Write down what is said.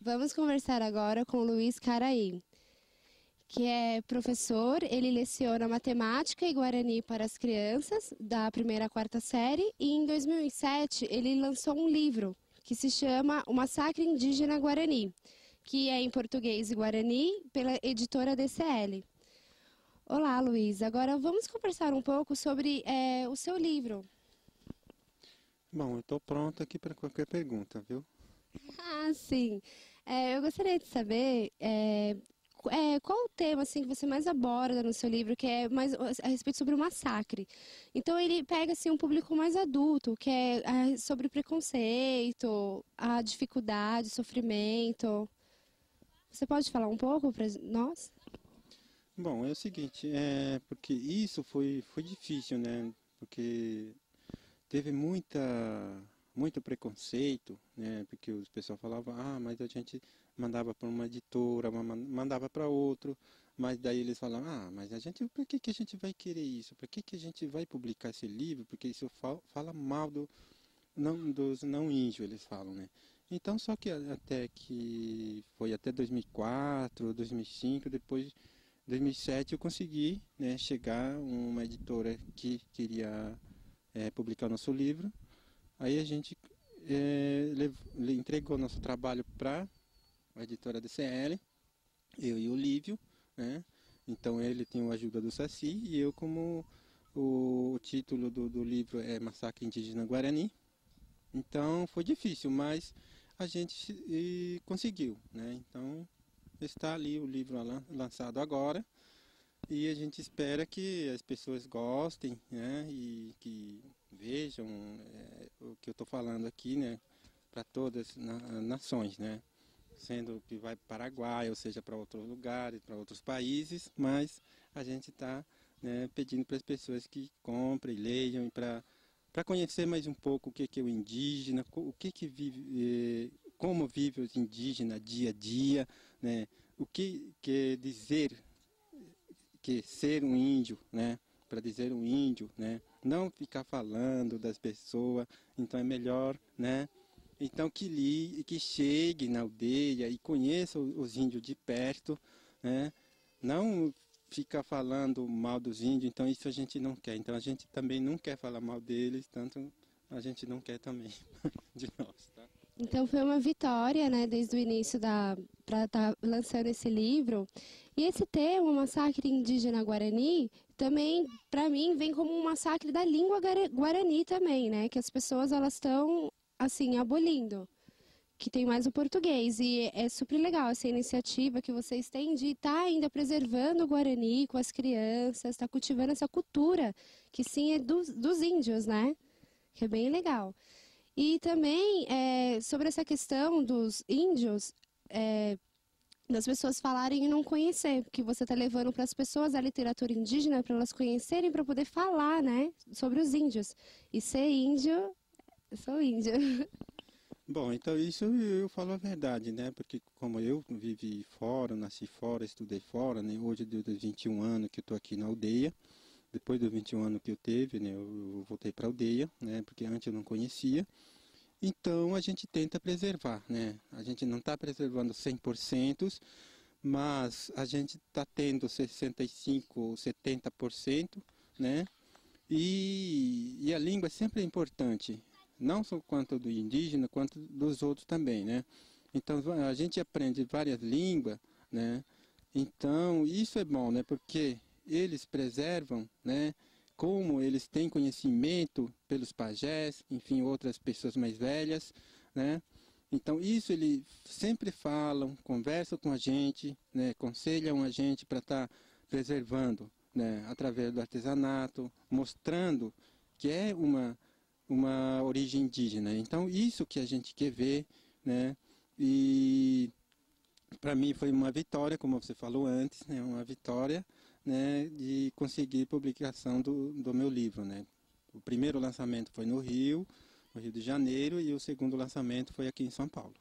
Vamos conversar agora com o Luiz Caraí, que é professor, ele leciona matemática e guarani para as crianças da primeira à quarta série e em 2007 ele lançou um livro que se chama O Massacre Indígena Guarani, que é em português e guarani pela editora DCL. Olá, Luiz. Agora vamos conversar um pouco sobre o seu livro. Bom, eu estou pronto aqui para qualquer pergunta, viu? Ah, sim. Eu gostaria de saber qual o tema assim, que você mais aborda no seu livro, que é mais a respeito sobre o massacre. Então ele pega assim, um público mais adulto, que é sobre preconceito, a dificuldade, sofrimento. Você pode falar um pouco para nós? Bom, é o seguinte, porque isso foi difícil, né? Porque teve muito preconceito, né? Porque os pessoal falava, mas a gente mandava para uma editora, mandava para outro, mas daí eles falavam, mas a gente, por que que a gente vai querer isso? Por que que a gente vai publicar esse livro? Porque isso fala mal dos não índios, eles falam, né? Então, só que até que foi até 2004, 2005, depois 2007 eu consegui, né, chegar uma editora que queria publicar o nosso livro. Aí a gente entregou nosso trabalho para a editora DCL, eu e o Lívio, né? Então ele tem a ajuda do Saci e eu como o título do livro é Massacre Indígena Guarani. Então foi difícil, mas a gente conseguiu, né? Então está ali o livro lançado agora e a gente espera que as pessoas gostem, né? E que vejam o que eu estou falando aqui, né? Para todas as nações, né? Sendo que vai para o Paraguai, ou seja, para outros lugares, para outros países, mas a gente está, né, pedindo para as pessoas que comprem, leiam e para conhecer mais um pouco o que é o indígena, o que vive, como vive os indígenas dia a dia, né? O que quer dizer que ser um índio, né? Para dizer um índio, né? Não ficar falando das pessoas, então é melhor, né? Então que chegue na aldeia e conheça os índios de perto, né? Não ficar falando mal dos índios, então isso a gente não quer. Então a gente também não quer falar mal deles, tanto a gente não quer também de nós, tá? Então foi uma vitória, né, desde o início para estar lançando esse livro. E esse tema, o massacre indígena Guarani, também para mim vem como um massacre da língua Guarani também, né, que as pessoas elas estão assim abolindo, que tem mais o português e é super legal essa iniciativa que vocês têm de estar ainda preservando o Guarani com as crianças, estar cultivando essa cultura que sim é dos índios, né, que é bem legal. E também sobre essa questão dos índios, das pessoas falarem e não conhecer, porque você está levando para as pessoas a literatura indígena para elas conhecerem, para poder falar, né, sobre os índios. E ser índio, eu sou índio. Bom, então isso eu falo a verdade, né? Porque como eu vivi fora, nasci fora, estudei fora, né? Hoje, dos 21 anos que eu estou aqui na aldeia, depois dos 21 anos que eu teve, né? Eu voltei para a aldeia, né? Porque antes eu não conhecia. Então a gente tenta preservar, né? A gente não está preservando 100%, mas a gente está tendo 65%, 70%, né? E a língua sempre é importante, não só quanto do indígena, quanto dos outros também, né? Então a gente aprende várias línguas, né? Então isso é bom, né? Porque eles preservam, né? Como eles têm conhecimento pelos pajés, enfim, outras pessoas mais velhas, né? Então isso eles sempre falam, conversam com a gente, né? Aconselham a gente para estar preservando, né? Através do artesanato, mostrando que é uma origem indígena. Então isso que a gente quer ver, né? E para mim foi uma vitória, como você falou antes, né? Uma vitória, né? De conseguir publicação do meu livro, né? O primeiro lançamento foi no Rio de Janeiro, e o segundo lançamento foi aqui em São Paulo.